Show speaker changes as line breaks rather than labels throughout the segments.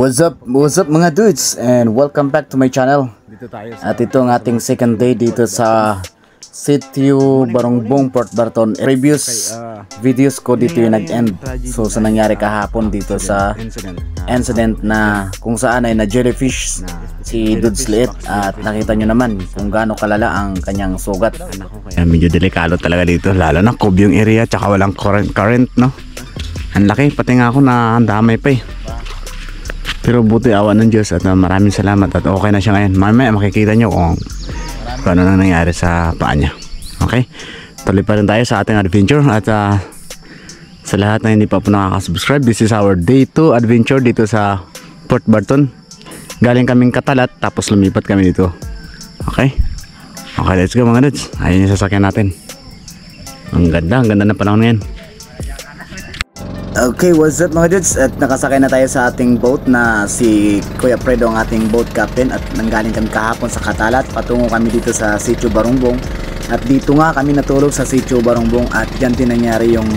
What's up mga dudes, and welcome back to my channel. At ito ang ating second day dito sa Sitio Barongbong, Port Barton. Previous videos ko dito yung nag-end. So sa nangyari kahapon dito sa incident na kung saan ay na jellyfish si Dudes Liit. At nakita nyo naman kung gaano kalala ang kanyang sugat.
Kaya medyo delikado talaga dito, lalo na cob yung area tsaka walang current no. Ang laki, pati nga ako na damay pa eh. Pero buti awa ng Diyos at maraming salamat at okay na siya ngayon. Mamaya makikita nyo kung ano nang nangyari sa paa niya. Okay, tuloy pa rin tayo sa ating adventure. At sa lahat na hindi pa po nakaka-subscribe, this is our day 2 adventure dito sa Port Barton. Galing kaming Katalat tapos lumipat kami dito. Okay, let's go mga dudes. Ayun yung sasakyan natin. Ang ganda ng panahon ngayon.
Okay, what's up mga dudes? At nakasakay na tayo sa ating boat na si Kuya Fredo ang ating boat captain. At nanggaling kami kahapon sa Katalat, patungo kami dito sa Sitio Barongbong. At dito nga kami natulog sa Sitio Barongbong. At dyan din nangyari yung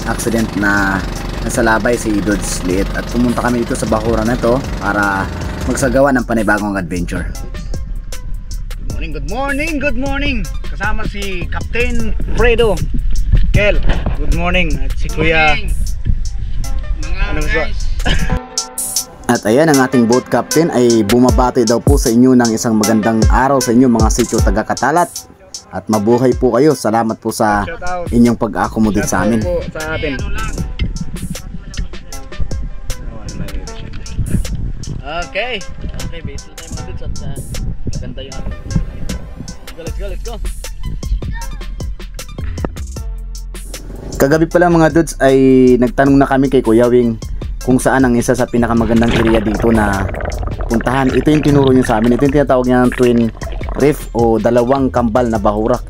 accident na nasalabay si Dudes Liit. At pumunta kami dito sa bahuran na ito para magsagawa ng panibagong adventure.
Good morning. Kasama si Captain Fredo. Kel, good morning. At si Kuya
At ayan, ang ating boat captain ay bumabati daw po sa inyo ng isang magandang araw sa inyo mga sityo taga Katalat. At mabuhay po kayo. Salamat po sa inyong pag-accommodate sa amin.
Okay, base na tayo mga dudes at maganda yung ating. Let's go.
Kagabi pala mga dudes ay nagtanong na kami kay Kuya Wing kung saan ang isa sa pinakamagandang area dito na puntahan. Ito yung tinuro nyo sa amin. Ito yung tinatawag niya ng Twin Reef o dalawang kambal na bahurak.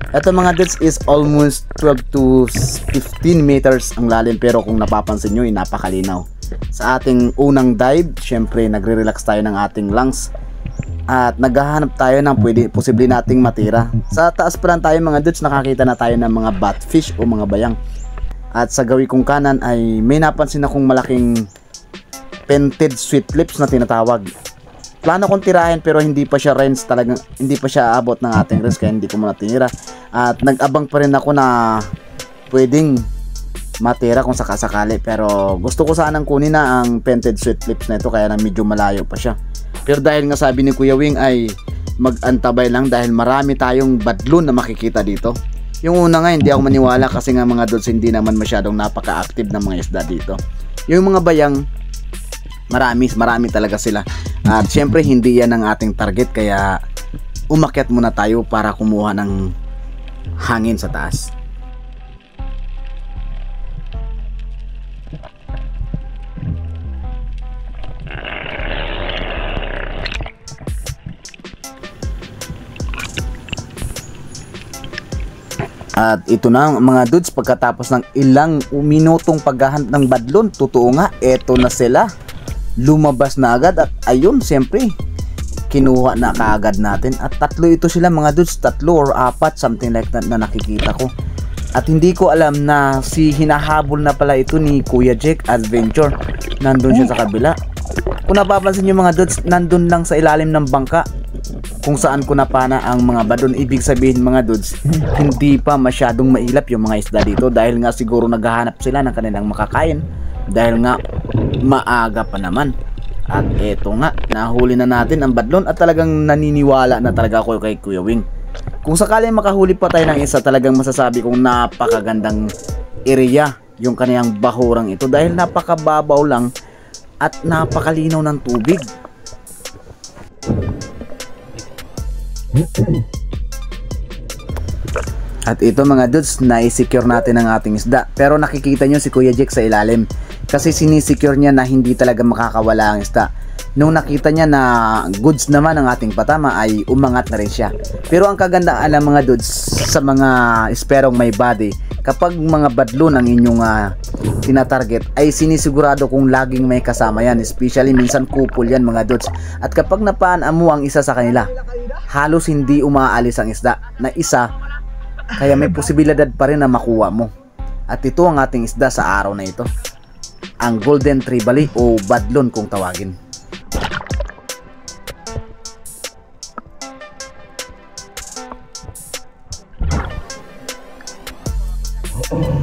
Ito mga dudes is almost 12 to 15 meters ang lalim, pero kung napapansin nyo ay napakalinaw. Sa ating unang dive, syempre nagre-relax tayo ng ating lungs at naghahanap tayo ng posible nating matira. Sa taas pa lang tayo mga dudes, nakakita na tayo ng mga batfish o mga bayang. At sa gawi kong kanan ay may napansin akong malaking painted sweet lips na tinatawag. Plano kong tirahin pero hindi pa siya range, talagang hindi pa siya abot ng ating range, kaya hindi ko muna tinira. At nag-abang pa rin ako na pwedeng matira kung sakasakali, pero gusto ko sanang kunin na ang painted sweet lips na ito, kaya na medyo malayo pa siya. Pero dahil nga sabi ni Kuya Wing ay mag-antabay lang dahil marami tayong badlon na makikita dito. Yung una nga hindi ako maniwala kasi nga mga dudes hindi naman masyadong napaka-active ng mga isda dito. Yung mga bayang marami talaga sila. At syempre hindi yan ang ating target, kaya umakyat muna tayo para kumuha ng hangin sa taas. At ito na mga dudes, pagkatapos ng ilang minutong paghahanap ng badlon, totoo nga, eto na sila. Lumabas na agad at ayun, siyempre kinuha na kaagad natin. At tatlo ito sila mga dudes, 3 or 4, something like that na nakikita ko. At hindi ko alam na si hinahabol na pala ito ni Kuya Jake Adventure. Nandun siya sa kabila. Kung napapansin nyo mga dudes, nandun lang sa ilalim ng bangka kung saan ko napana ang mga badon. Ibig sabihin mga dudes, hindi pa masyadong mailap yung mga isda dito dahil nga siguro naghahanap sila ng kanilang makakain dahil nga maaga pa naman. At eto nga, nahuli na natin ang badlon at talagang naniniwala na talaga ako kay Kuya Wing. Kung sakaling makahuli pa tayo ng isa, talagang masasabi kong napakagandang area yung kaniyang bahurang ito dahil napakababaw lang at napakalinaw ng tubig. At ito mga dudes, na-secure natin ang ating isda. Pero nakikita nyo si Kuya Jake sa ilalim kasi sinisecure niya na hindi talaga makakawala ang isda. Nung nakita niya na goods naman ang ating patama ay umangat na rin siya. Pero ang kagandaan alam mga dudes sa mga esperong may body, kapag mga badlon ang inyong tinatarget ay sinisigurado kung laging may kasama yan. Especially minsan couple yan mga dudes. At kapag napaan mo ang isa sa kanila, halos hindi umaalis ang isda na isa, kaya may posibilidad pa rin na makuha mo. At ito ang ating isda sa araw na ito. ang Golden Trevally o Badlon kung tawagin.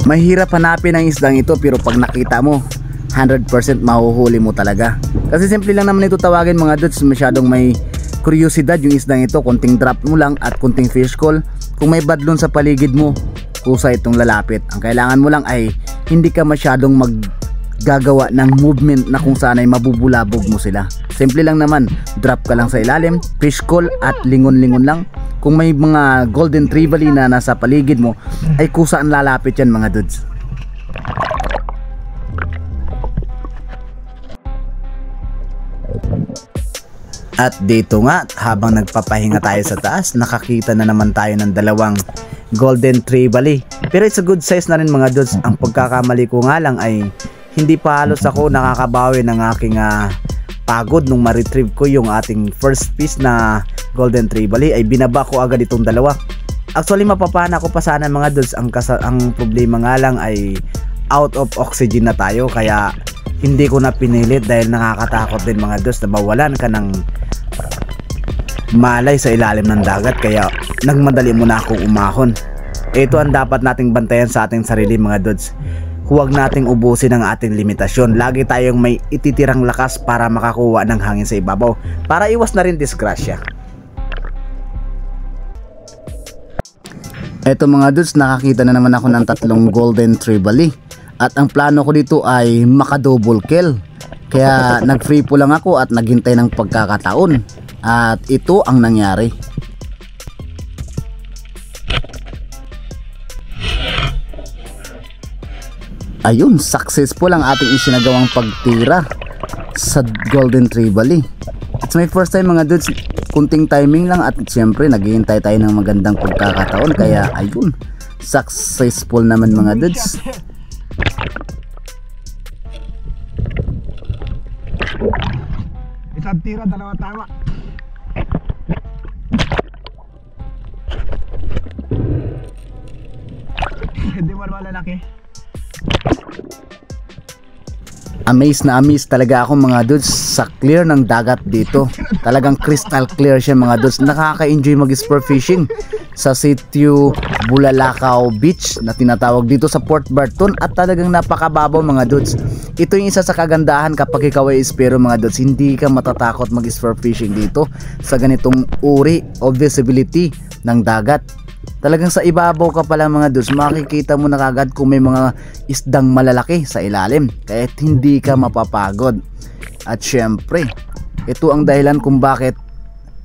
Mahirap hanapin ang isdang ito, pero pag nakita mo 100% mahuhuli mo talaga. Kasi simple lang naman ito tawagin mga dudes, masyadong may kuryosidad yung isdang ito. Konting drop mo lang at konting fish call. Kung may badlon sa paligid mo, kusa itong lalapit. Ang kailangan mo lang ay hindi ka masyadong maggagawa ng movement na kung saan ay mabubulabog mo sila. Simple lang naman, drop ka lang sa ilalim, fish call at lingon-lingon lang. Kung may mga Golden Trevally na nasa paligid mo, ay kusaan lalapit yan mga dudes. At dito nga, habang nagpapahinga tayo sa taas, nakakita na naman tayo ng dalawang Golden Trevally. Pero it's a good size na rin mga dudes. Ang pagkakamali ko nga lang ay hindi pa halos ako nakakabawi ng aking pagod nung ma-retrieve ko yung ating first piece na Golden Trevally. Ay binaba ko agad itong dalawa. Actually mapapana ko pa sana mga dudes. Ang problema nga lang ay out of oxygen na tayo, kaya hindi ko na pinilit dahil nakakatakot din mga dudes na mawalan ka ng malay sa ilalim ng dagat, kaya nagmadali muna akong umahon. Ito ang dapat nating bantayan sa ating sarili mga dudes. Huwag nating ubusin ang ating limitasyon. Lagi tayong may ititirang lakas para makakuha ng hangin sa ibabaw, para iwas na rin disgrasya. Eto mga dudes, nakakita na naman ako ng tatlong Golden Trevally. At ang plano ko dito ay maka-double kill. Kaya nag-free po lang ako at naghintay ng pagkakataon. At ito ang nangyari. Ayun, successful ang ating isinagawang pagtira sa Golden Trevally. It's my first time mga dudes. Kunting timing lang at siyempre naghihintay tayo ng magandang pagkakataon. Kaya ayun, successful naman mga dudes.
Isang tira, dalawa tama. Hindi mo naman lalaki.
Amazed na amazed talaga ako mga dudes sa clear ng dagat dito. Talagang crystal clear siya mga dudes. Nakaka-enjoy mag-spur fishing sa sitio Bulalakaw Beach na tinatawag dito sa Port Barton, at talagang napakababaw mga dudes. Ito yung isa sa kagandahan kapag ikaw ay ispero mga dudes. Hindi ka matatakot mag-spur fishing dito sa ganitong uri o visibility ng dagat. Talagang sa ibabaw ka pala mga dudes, makikita mo na kagad kung may mga isdang malalaki sa ilalim, kahit hindi ka mapapagod. At syempre, ito ang dahilan kung bakit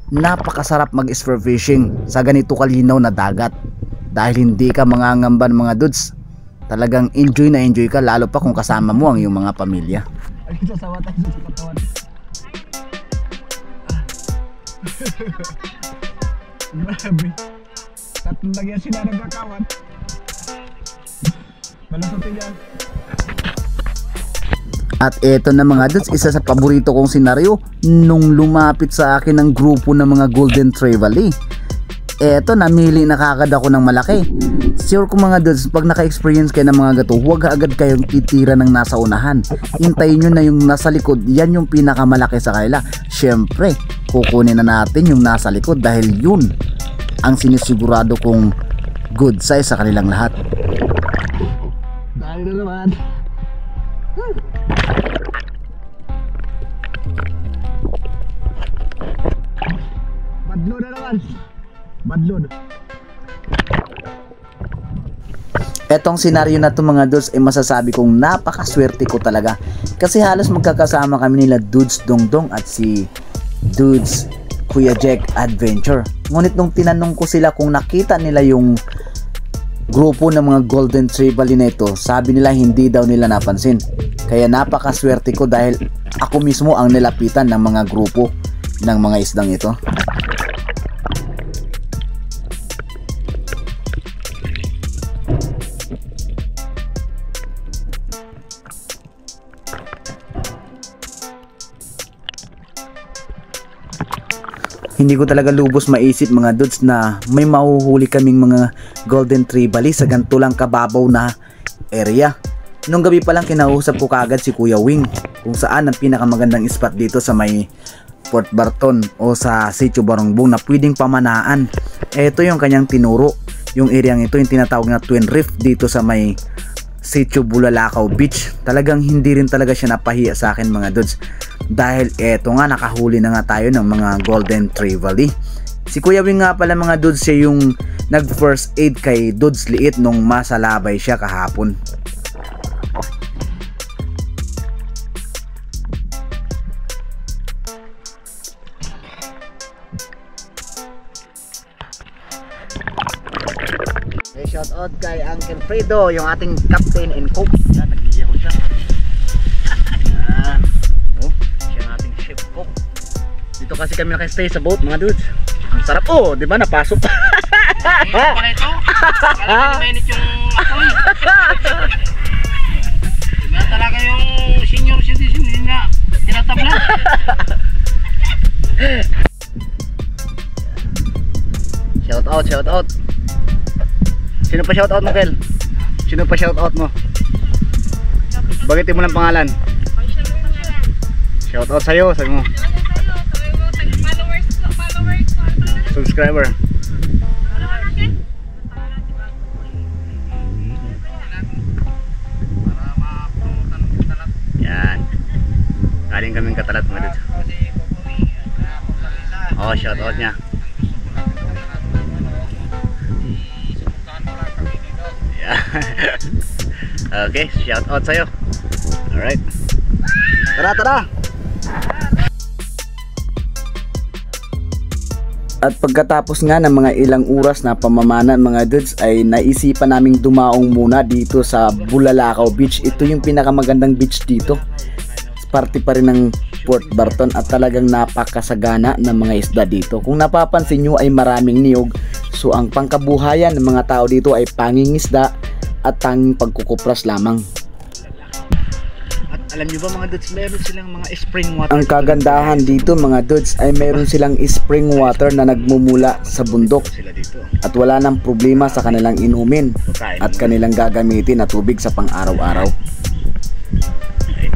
napakasarap mag-spur fishing sa ganito kalinaw na dagat, dahil hindi ka mangangamban mga dudes. Talagang enjoy na enjoy ka, lalo pa kung kasama mo ang iyong mga pamilya.
Ay, sasawa tayo sa katawan. Grabe. Tatlong lagyan sila nagkakawan. Malasotin yan.
At eto na mga dudes, isa sa paborito kong senaryo nung lumapit sa akin ng grupo ng mga Golden Trevally. Eto, namili na kagad ako ng malaki. Sure ko mga dudes, pag naka-experience kayo ng mga gato, huwag agad kayong titira ng nasa unahan. Hintayin nyo na yung nasa likod, yan yung pinakamalaki sa kanila. Syempre, kukunin na natin yung nasa likod dahil yun ang sinisigurado kong good size sa kanilang lahat.
Dahil na naman. Badlon na naman. Badlon.
Etong senaryo na to mga dudes ay masasabi kong napakaswerte ko talaga, kasi halos magkakasama kami nila Dudes Dongdong at si Dudes Kuya Jack Adventure. Ngunit nung tinanong ko sila kung nakita nila yung grupo ng mga Golden Trevally na ito, sabi nila hindi daw nila napansin. Kaya napakaswerte ko dahil ako mismo ang nilapitan ng mga grupo ng mga isdang ito. Hindi ko talaga lubos maisip mga dudes na may mahuhuli kaming mga Golden Trevally sa ganito lang kababaw na area. Nung gabi pa lang kinausap ko kaagad si Kuya Wing kung saan ang pinakamagandang spot dito sa may Port Barton o sa Sitio Barongbong na pwedeng pamanaan. Ito yung kanyang tinuro. Yung areang ito yung tinatawag na Twin Reef dito sa may Sitio Bulalakaw Beach. Talagang hindi rin talaga siya napahiya sa akin mga dudes. Dahil eto nga, nakahuli na nga tayo ng mga Golden Trevally. Si Kuya Wing nga pala mga dudes, siya yung nag first aid kay Dudes Liit nung masalabay siya kahapon. Shout out kay Uncle Fredo, yung ating captain and cook. Yan, nag-iiyaw siya. Yan. Oh, siya ang ating chef cook. Dito kasi kami naka-stay sa boat mga dudes. Ang sarap. Oh, di ba napasok?
Ito pala ito. Kala mainit yung apoy. Diba talaga yung senior citizen na tinatabla.
Shout out, shout out. Sino pa shout out mo, Kel? Sino pa shout out mo? Bagitin mo lang pangalan. Shout out sa'yo, sabi mo. Subscriber. Yan. Galing kaming Katalat mga dudes. Oh, shout out niya. Okay, shout out sa'yo. Alright. Tara, tara! At pagkatapos nga ng mga ilang oras na pamamana mga dudes ay naisipan naming dumaong muna dito sa Bulalakaw Beach. Ito yung pinakamagandang beach dito. Parte pa rin ng Port Barton at talagang napakasagana ng mga isda dito. Kung napapansin nyo ay maraming niyog. So ang pangkabuhayan ng mga tao dito ay pangingisda at tanging pagkukupras lamang. At alam nyo ba mga dudes, meron silang mga spring water. Ang kagandahan dito mga dudes ay meron silang spring water na nagmumula sa bundok. At wala nang problema sa kanilang inumin at kanilang gagamitin na tubig sa pang-araw-araw.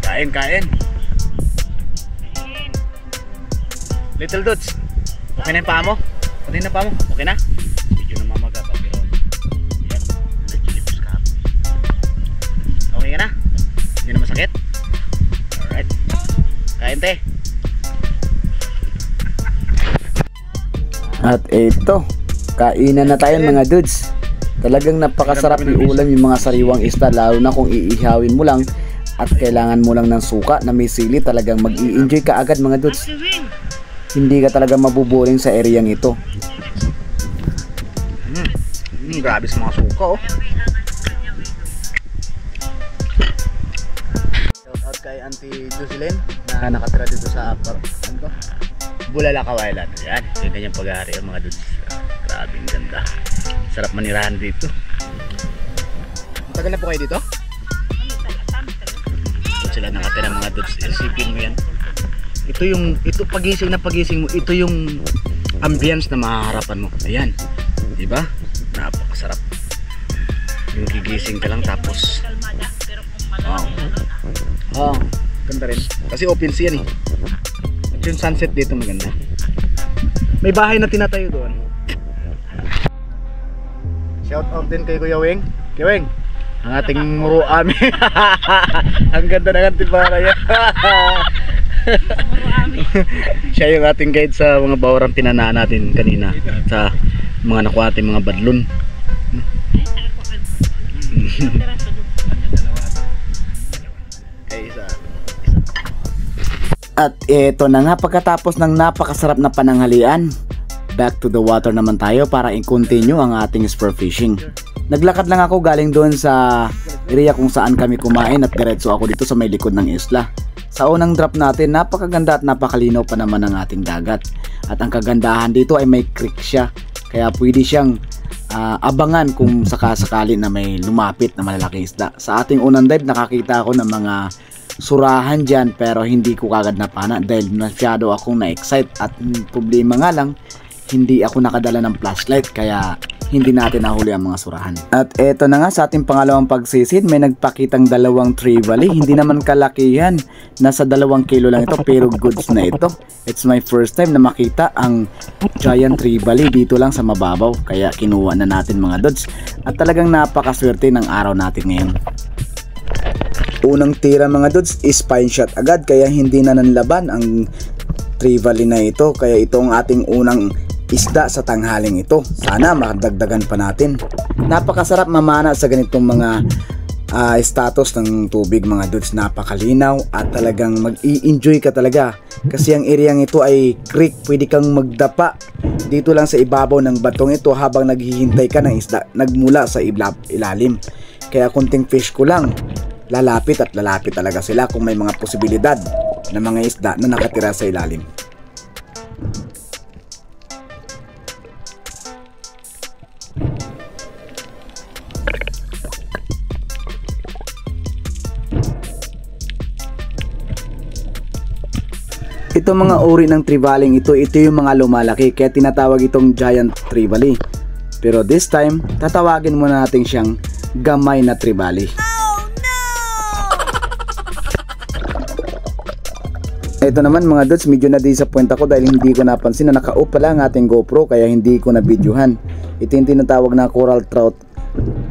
Kain, kain. Little dudes, okay na yung paa mo? Okay na paa mo? Okay na? Medyo namamaga pa pero yan, nagkilipos ka. Okay ka na? Hindi na masakit? Alright. Kain te. At ito, kainan na tayo mga dudes. Talagang napakasarap iulam yung mga sariwang isda, lalo na kung iihawin mo lang at kailangan mo lang ng suka na may sili. Talagang mag-i-enjoy ka agad mga dudes. Hindi ka talaga mabuboring sa areang ito. Grabe sa mga suka oh. Shout out kay Auntie Jocelyn na nakatira dito sa Bulalakaw Island. Yan, yung kanyang pag-ahari ang mga dudes. Grabe ang ganda. Sarap manirahan dito. Matagal na po kayo dito? Dito sila nakatira mga dudes. Isipin mo yan. Ito pagising na pagising mo, ito yung ambience na mahaharapan mo. Ayan, di ba? Napakasarap. Yung gigising ka lang tapos wow, ganda rin. Kasi open sea yan eh. At yung sunset dito maganda. May bahay na tinatayo doon. Shout out din kay Kuya Wing. Kuya Wing, ang ating muro ami. Ang ganda ng ating bahay. Siya yung ating guide sa mga bawarang pinanaan natin kanina sa mga nakuha natin mga badlon. At eto na nga, pagkatapos ng napakasarap na pananghalian, back to the water naman tayo para i-continue ang ating spur fishing. Naglakad lang ako galing doon sa area kung saan kami kumain at diretso ako dito sa may likod ng isla. Sa unang drop natin, napakaganda at napakalinaw pa naman ang ating dagat. At ang kagandahan dito ay may creek siya. Kaya pwede siyang abangan kung sakasakali na may lumapit na malalaking isda. Sa ating unang dive, nakakita ako ng mga surahan dyan pero hindi ko kagad napana dahil masyado akong na-excite. At problema nga lang, hindi ako nakadala ng flashlight kaya hindi natin nahuli ang mga surahan. At eto na nga sa ating pangalawang pagsisid, may nagpakitang dalawang trevally. Hindi naman kalakihan, nasa 2 kilo lang ito pero goods na ito. It's my first time na makita ang giant trevally dito lang sa mababaw, kaya kinuha na natin mga dudes. At talagang napakaswerte ng araw natin ngayon. Unang tira mga dudes is fine shot agad, kaya hindi na nanlaban ang trevally na ito, kaya ito ang ating unang isda sa tanghaling ito. Sana makadagdagan pa natin. Napakasarap mamana sa ganitong mga status ng tubig mga dudes. Napakalinaw at talagang mag-i-enjoy ka talaga kasi ang areang ito ay creek. Pwede kang magdapa dito lang sa ibabaw ng batong ito habang naghihintay ka ng isda nagmula sa ilalim. Kaya kunting fish ko lang, lalapit at lalapit talaga sila kung may mga posibilidad na mga isda na nakatira sa ilalim. Ito mga uri ng trevally ito yung mga lumalaki kaya tinatawag itong giant trevally. Pero this time, tatawagin muna natin siyang gamay na trevally. Ito naman mga dudes, medyo na-disappoint ako dahil hindi ko napansin na naka-off pala ang ating GoPro kaya hindi ko na-videohan. Ito yung tinatawag na coral trout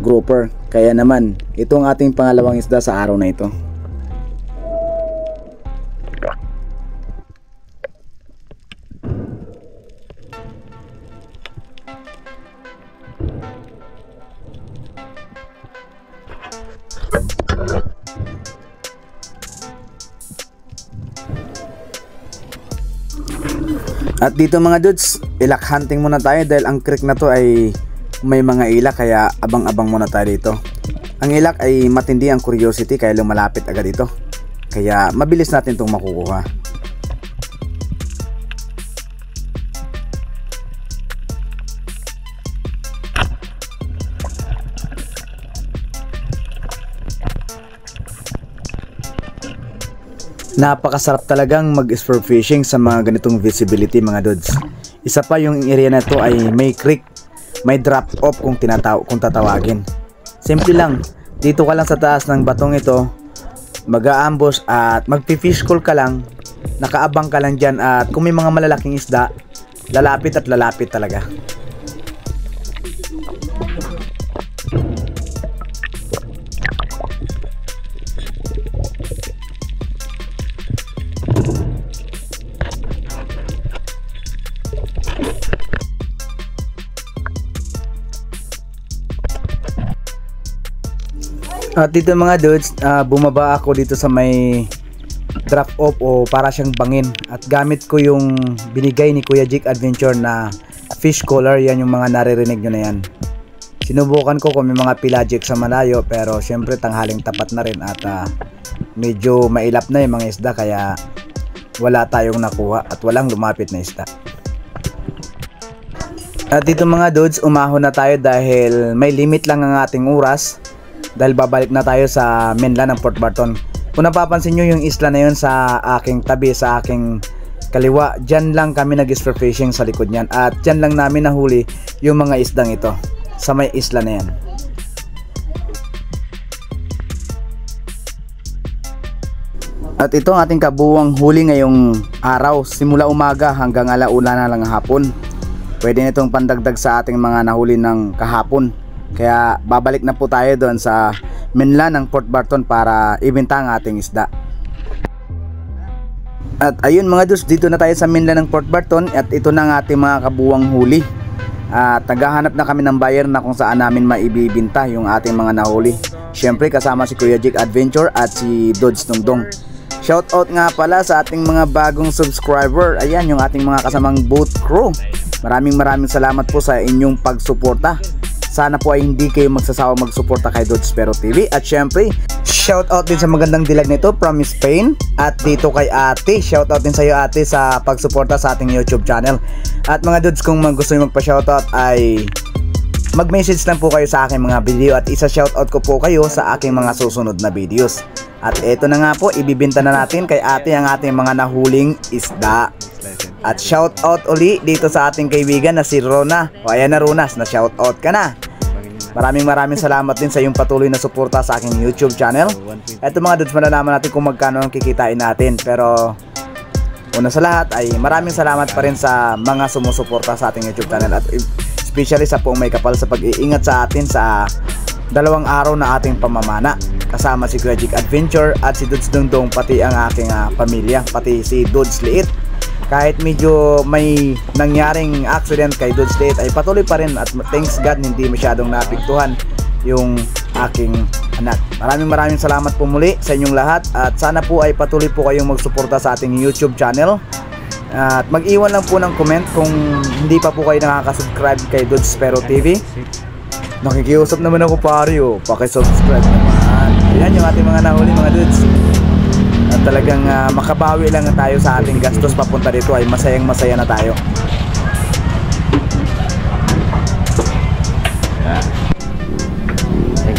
grouper. Kaya naman, ito ang ating pangalawang isda sa araw na ito. At dito mga dudes, ilak hunting muna tayo dahil ang creek na to ay may mga ilak kaya abang-abang muna tayo dito. Ang ilak ay matindi ang curiosity kaya lumalapit agad dito. Kaya mabilis natin itong makukuha. Napakasarap talagang mag-spur fishing sa mga ganitong visibility mga dudes. Isa pa yung area na to ay may creek, may drop off kung tatawagin. Simple lang, dito ka lang sa taas ng batong ito, mag-aambos at mag-fish call ka lang, nakaabang ka lang dyan at kung may mga malalaking isda, lalapit at lalapit talaga. At dito mga dudes, bumaba ako dito sa may drop off o para siyang bangin. At gamit ko yung binigay ni Kuya Jake Adventure na fish collar. Yan yung mga naririnig nyo na yan. Sinubukan ko kung may mga pelagic sa malayo pero syempre tanghaling tapat na rin at medyo mailap na yung mga isda kaya wala tayong nakuha at walang lumapit na isda. At dito mga dudes, umahon na tayo dahil may limit lang ang ating oras. Dahil babalik na tayo sa mainland ng Port Barton. Kung napapansin nyo yung isla na yun sa aking tabi, sa aking kaliwa, dyan lang kami nag-spur fishing sa likod nyan. At dyan lang namin nahuli yung mga isdang ito sa may isla na yan. At ito ang ating kabuwang huli ngayong araw, simula umaga hanggang alauna na lang hapon. Pwede nitong pandagdag sa ating mga nahuli ng kahapon. Kaya babalik na po tayo doon sa mainland ng Port Barton para ibenta ang ating isda. At ayun mga dudes, dito na tayo sa mainland ng Port Barton at ito na ang ating mga kabuwang huli. At naghahanap na kami ng buyer na kung saan namin maibibinta yung ating mga nahuli. Syempre kasama si Kuya Jake Adventure at si Dodge Dongdong. Shoutout nga pala sa ating mga bagong subscriber. Ayan yung ating mga kasamang boat crew. Maraming salamat po sa inyong pagsuporta. Sana po ay hindi kayo magsasawa magsuporta kay Dodge Pero TV. At syempre, shoutout din sa magandang dilag nito from Spain. At dito kay ate, shoutout din sa iyo ate sa pagsuporta sa ating YouTube channel. At mga Dodge, kung gusto nyo magpa-shoutout ay mag-message lang po kayo sa aking mga video at isa-shoutout ko po kayo sa aking mga susunod na videos. At eto na nga po, ibibinta na natin kay ate ang ating mga nahuling isda. At shout out uli dito sa ating kaibigan na si Rona. O ayan na Ronas, na shout out ka na. Maraming salamat din sa iyong patuloy na suporta sa aking YouTube channel. Eto mga dudes, malalaman natin kung magkano ang kikitain natin. Pero una sa lahat ay maraming salamat pa rin sa mga sumusuporta sa ating YouTube channel. At especially sa Poong May Kapal sa pag-iingat sa atin sa 2 araw na ating pamamana. Kasama si Kuya Jig Adventure at si Dudes Dungdong, pati ang aking pamilya, pati si Dudes Liit. Kahit medyo may nangyaring accident kay Dudes Liit ay patuloy pa rin, at thanks God hindi masyadong naapektuhan yung aking anak. Maraming salamat po muli sa inyong lahat, at sana po ay patuloy po kayong magsuporta sa ating YouTube channel. At mag-iwan lang po ng comment kung hindi pa po kayo nakaka-subscribe kay Dudes Pero TV. Nakikiusap naman ako pare, paki-subscribe naman. Yan yung ating mga nahuli mga dudes. At talagang makabawi lang tayo sa ating gastos papunta dito, ay masayang masaya na tayo.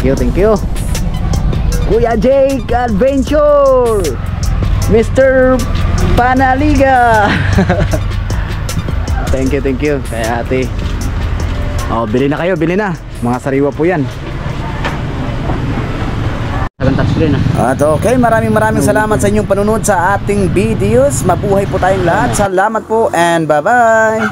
Thank you Kuya Jake Adventure, Mr. Panaliga. Thank you kay ate. Oh, bili na kayo, bili na. Mga sariwa po yan. At okay, maraming salamat sa inyong panunod sa ating videos. Mabuhay po tayong lahat. Salamat po and bye bye.